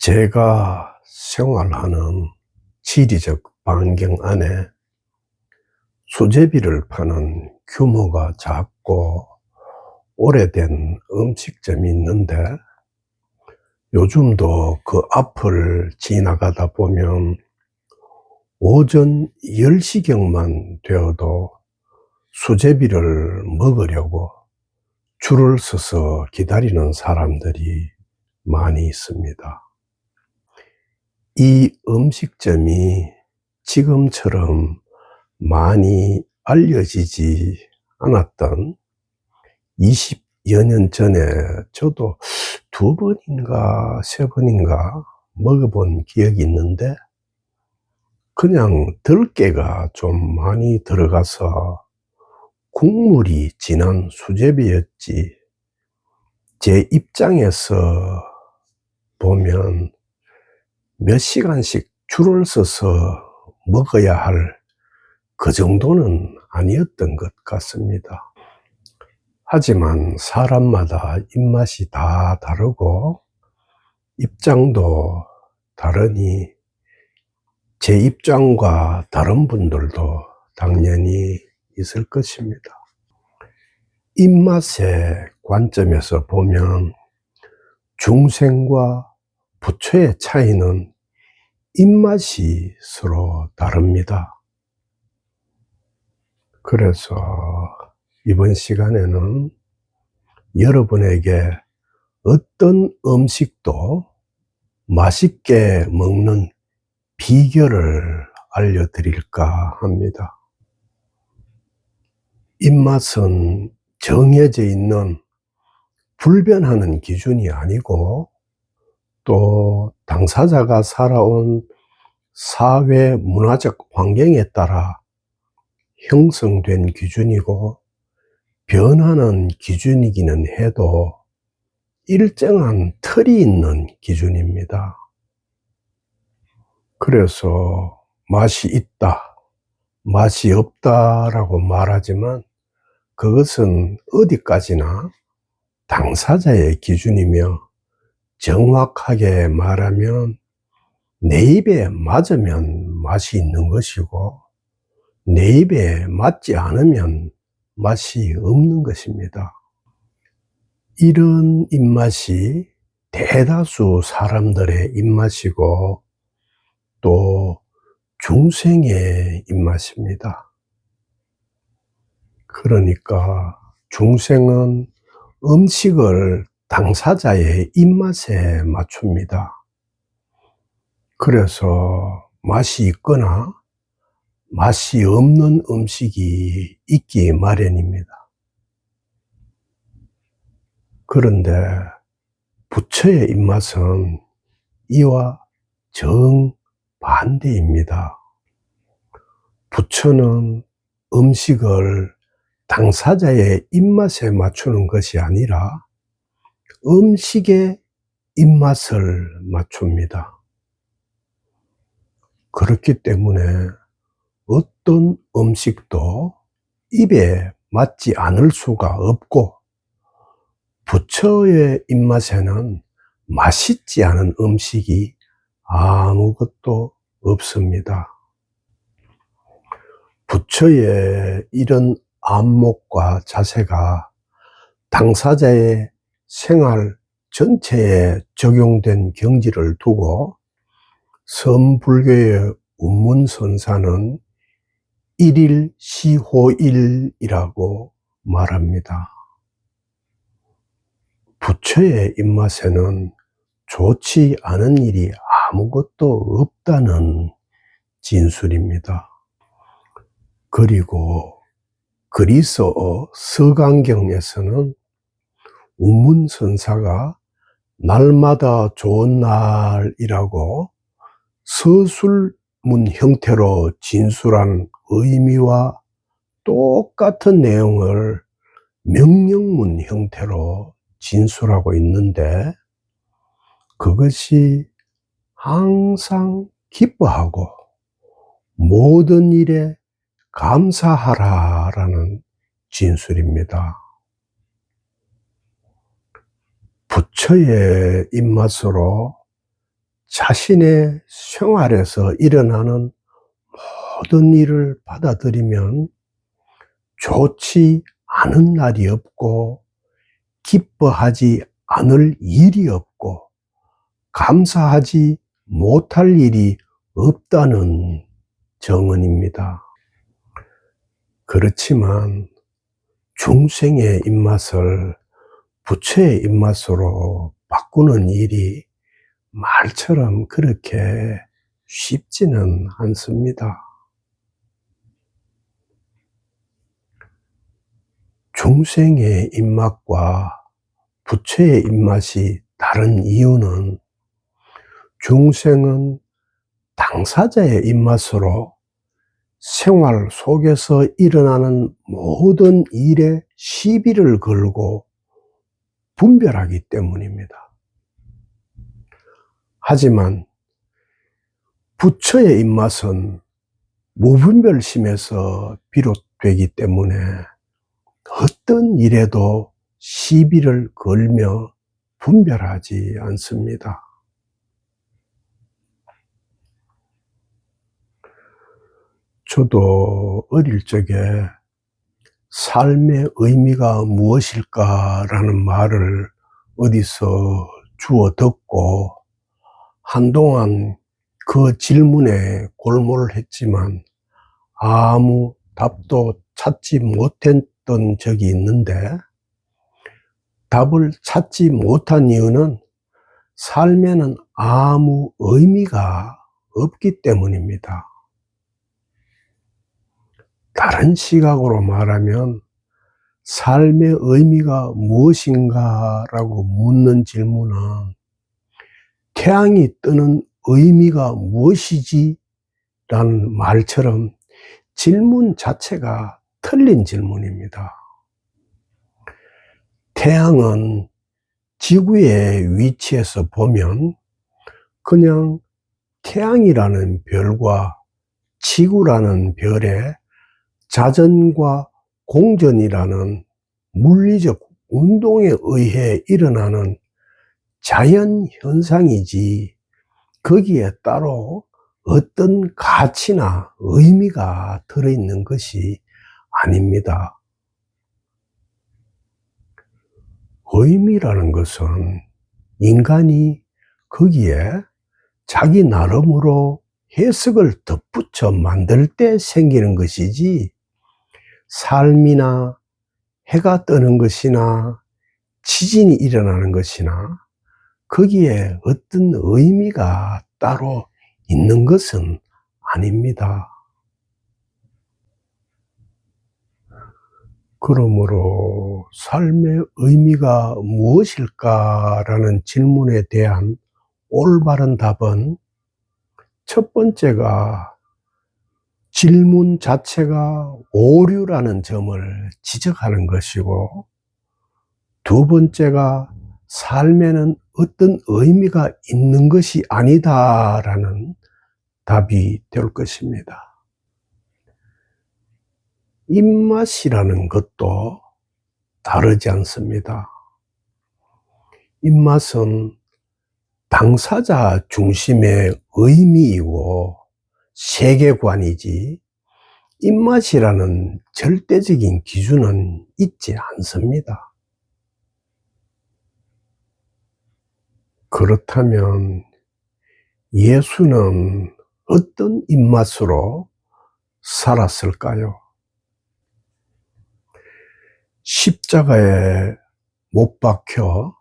제가 생활하는 지리적 반경 안에 수제비를 파는 규모가 작고 오래된 음식점이 있는데, 요즘도 그 앞을 지나가다 보면 오전 10시경만 되어도 수제비를 먹으려고 줄을 서서 기다리는 사람들이 많이 있습니다. 이 음식점이 지금처럼 많이 알려지지 않았던 20여 년 전에 저도 2번인가 3번인가 먹어본 기억이 있는데, 그냥 들깨가 좀 많이 들어가서 국물이 진한 수제비였지, 제 입장에서 보면 몇 시간씩 줄을 서서 먹어야 할 그 정도는 아니었던 것 같습니다. 하지만 사람마다 입맛이 다 다르고 입장도 다르니 제 입장과 다른 분들도 당연히 있을 것입니다. 입맛의 관점에서 보면 중생과 부처의 차이는 입맛이 서로 다릅니다. 그래서 이번 시간에는 여러분에게 어떤 음식도 맛있게 먹는 비결을 알려드릴까 합니다. 입맛은 정해져 있는 불변하는 기준이 아니고, 또 당사자가 살아온 사회 문화적 환경에 따라 형성된 기준이고, 변하는 기준이기는 해도 일정한 틀이 있는 기준입니다. 그래서 맛이 있다, 맛이 없다라고 말하지만 그것은 어디까지나 당사자의 기준이며, 정확하게 말하면 내 입에 맞으면 맛이 있는 것이고, 내 입에 맞지 않으면 맛이 없는 것입니다. 이런 입맛이 대다수 사람들의 입맛이고, 또 중생의 입맛입니다. 그러니까 중생은 음식을 당사자의 입맛에 맞춥니다. 그래서 맛이 있거나 맛이 없는 음식이 있기 마련입니다. 그런데 부처의 입맛은 이와 정반대입니다. 부처는 음식을 당사자의 입맛에 맞추는 것이 아니라 음식의 입맛을 맞춥니다. 그렇기 때문에 어떤 음식도 입에 맞지 않을 수가 없고, 부처의 입맛에는 맛있지 않은 음식이 아무것도 없습니다. 부처의 이런 안목과 자세가 당사자의 생활 전체에 적용된 경지를 두고 선불교의 운문선사는 일일시호일이라고 말합니다. 부처의 입맛에는 좋지 않은 일이 아무것도 없다는 진술입니다. 그리고 그리스어 서강경에서는 운문선사가 날마다 좋은 날이라고 서술문 형태로 진술한 의미와 똑같은 내용을 명령문 형태로 진술하고 있는데, 그것이 항상 기뻐하고 모든 일에 감사하라라는 진술입니다. 부처의 입맛으로 자신의 생활에서 일어나는 모든 일을 받아들이면 좋지 않은 날이 없고 기뻐하지 않을 일이 없고 감사하지 못할 일이 없다는 정언입니다. 그렇지만 중생의 입맛을 부처의 입맛으로 바꾸는 일이 말처럼 그렇게 쉽지는 않습니다. 중생의 입맛과 부처의 입맛이 다른 이유는 중생은 당사자의 입맛으로 생활 속에서 일어나는 모든 일에 시비를 걸고 분별하기 때문입니다. 하지만 부처의 입맛은 무분별심에서 비롯되기 때문에 어떤 일에도 시비를 걸며 분별하지 않습니다. 저도 어릴 적에 삶의 의미가 무엇일까라는 말을 어디서 주워 듣고 한동안 그 질문에 골몰을 했지만 아무 답도 찾지 못했던 적이 있는데, 답을 찾지 못한 이유는 삶에는 아무 의미가 없기 때문입니다. 다른 시각으로 말하면 삶의 의미가 무엇인가라고 묻는 질문은 태양이 뜨는 의미가 무엇이지? 라는 말처럼 질문 자체가 틀린 질문입니다. 태양은 지구의 위치에서 보면 그냥 태양이라는 별과 지구라는 별의 자전과 공전이라는 물리적 운동에 의해 일어나는 자연 현상이지 거기에 따로 어떤 가치나 의미가 들어있는 것이 아닙니다. 의미라는 것은 인간이 거기에 자기 나름으로 해석을 덧붙여 만들 때 생기는 것이지, 삶이나 해가 뜨는 것이나 지진이 일어나는 것이나 거기에 어떤 의미가 따로 있는 것은 아닙니다. 그러므로 삶의 의미가 무엇일까라는 질문에 대한 올바른 답은 첫 번째가 질문 자체가 오류라는 점을 지적하는 것이고, 두 번째가 삶에는 어떤 의미가 있는 것이 아니다라는 답이 될 것입니다. 입맛이라는 것도 다르지 않습니다. 입맛은 당사자 중심의 의미이고 세계관이지 입맛이라는 절대적인 기준은 있지 않습니다. 그렇다면 예수는 어떤 입맛으로 살았을까요? 십자가에 못 박혀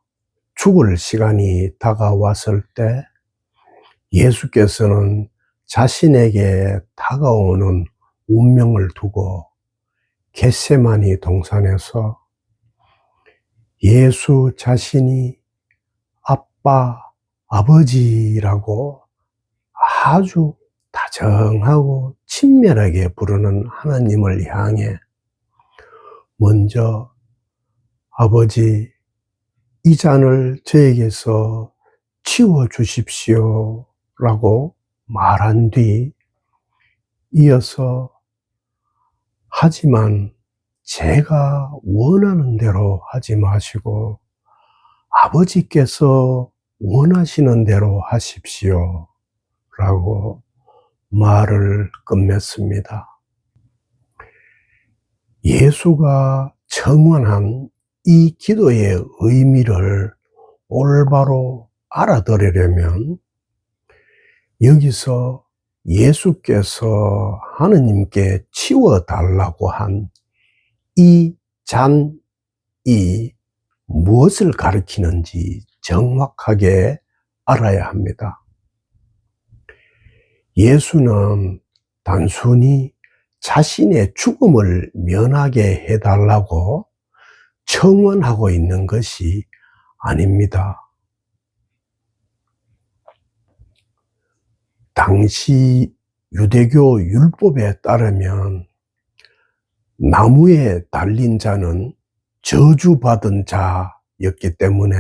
죽을 시간이 다가왔을 때 예수께서는 자신에게 다가오는 운명을 두고 겟세마니 동산에서 예수 자신이 아빠, 아버지라고 아주 다정하고 친밀하게 부르는 하나님을 향해 먼저 아버지, 이 잔을 저에게서 치워 주십시오 라고 말한 뒤 이어서 하지만 제가 원하는 대로 하지 마시고 아버지께서 원하시는 대로 하십시오 라고 말을 끝맺습니다. 예수가 청원한 이 기도의 의미를 올바로 알아들으려면 여기서 예수께서 하느님께 치워달라고 한 이 잔이 무엇을 가리키는지 정확하게 알아야 합니다. 예수는 단순히 자신의 죽음을 면하게 해달라고 청원하고 있는 것이 아닙니다. 당시 유대교 율법에 따르면 나무에 달린 자는 저주받은 자였기 때문에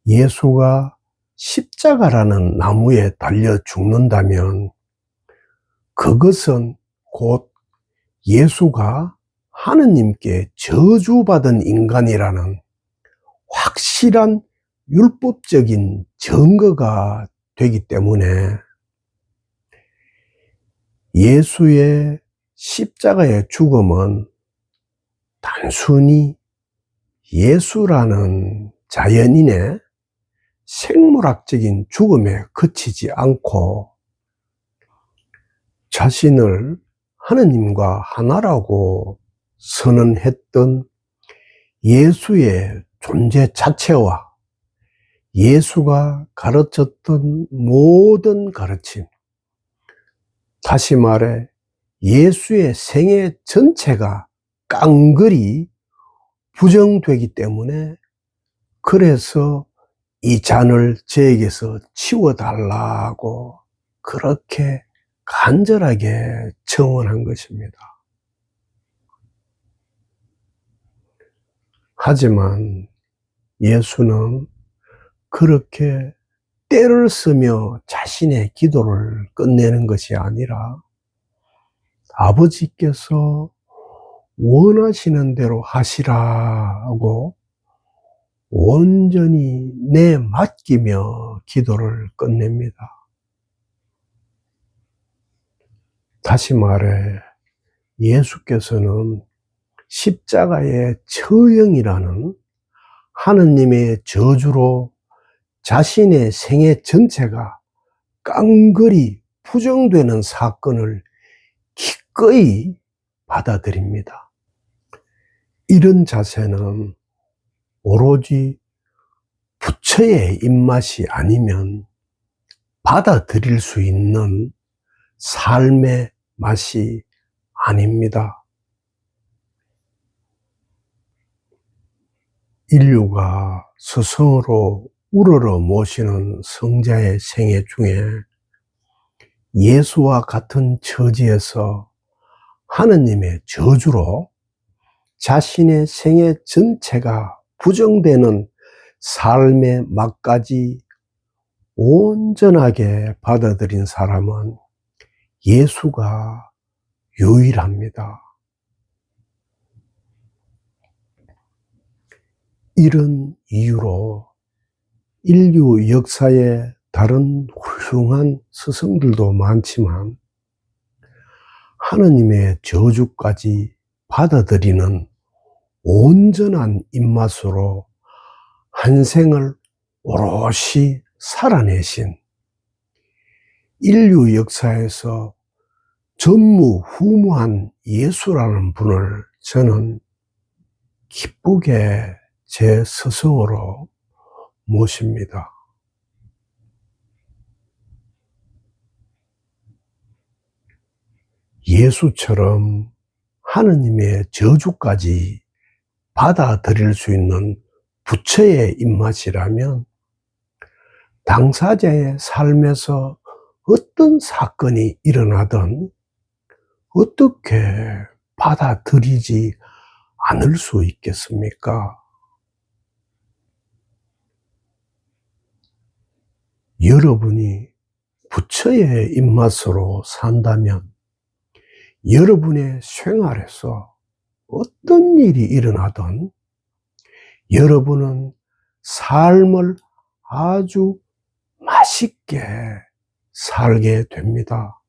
예수가 십자가라는 나무에 달려 죽는다면 그것은 곧 예수가 하느님께 저주받은 인간이라는 확실한 율법적인 증거가 되기 때문에 예수의 십자가의 죽음은 단순히 예수라는 자연인의 생물학적인 죽음에 그치지 않고 자신을 하느님과 하나라고 선언했던 예수의 존재 자체와 예수가 가르쳤던 모든 가르침, 다시 말해 예수의 생애 전체가 깡그리 부정되기 때문에 그래서 이 잔을 저에게서 치워달라고 그렇게 간절하게 청원한 것입니다. 하지만 예수는 그렇게 때를 쓰며 자신의 기도를 끝내는 것이 아니라 아버지께서 원하시는 대로 하시라고 온전히 내맡기며 기도를 끝냅니다. 다시 말해 예수께서는 십자가의 처형이라는 하느님의 저주로 자신의 생애 전체가 깡그리 부정되는 사건을 기꺼이 받아들입니다. 이런 자세는 오로지 부처의 입맛이 아니면 받아들일 수 있는 삶의 맛이 아닙니다. 인류가 스승으로 우러러 모시는 성자의 생애 중에 예수와 같은 처지에서 하느님의 저주로 자신의 생애 전체가 부정되는 삶의 맛까지 온전하게 받아들인 사람은 예수가 유일합니다. 이런 이유로 인류 역사에 다른 훌륭한 스승들도 많지만 하느님의 저주까지 받아들이는 온전한 입맛으로 한 생을 오롯이 살아내신 인류 역사에서 전무후무한 예수라는 분을 저는 기쁘게 제 스승으로 모십니다. 예수처럼 하느님의 저주까지 받아들일 수 있는 부처의 입맛이라면 당사자의 삶에서 어떤 사건이 일어나든 어떻게 받아들이지 않을 수 있겠습니까? 여러분이 부처의 입맛으로 산다면 여러분의 생활에서 어떤 일이 일어나든 여러분은 삶을 아주 맛있게 살게 됩니다.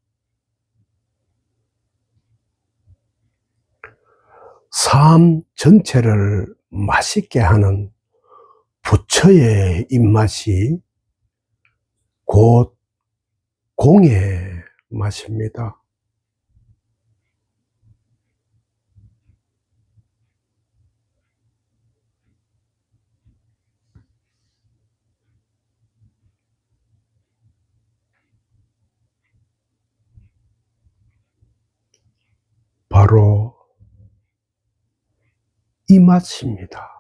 삶 전체를 맛있게 하는 부처의 입맛이 곧 공의 맛입니다. 바로 이 맛입니다.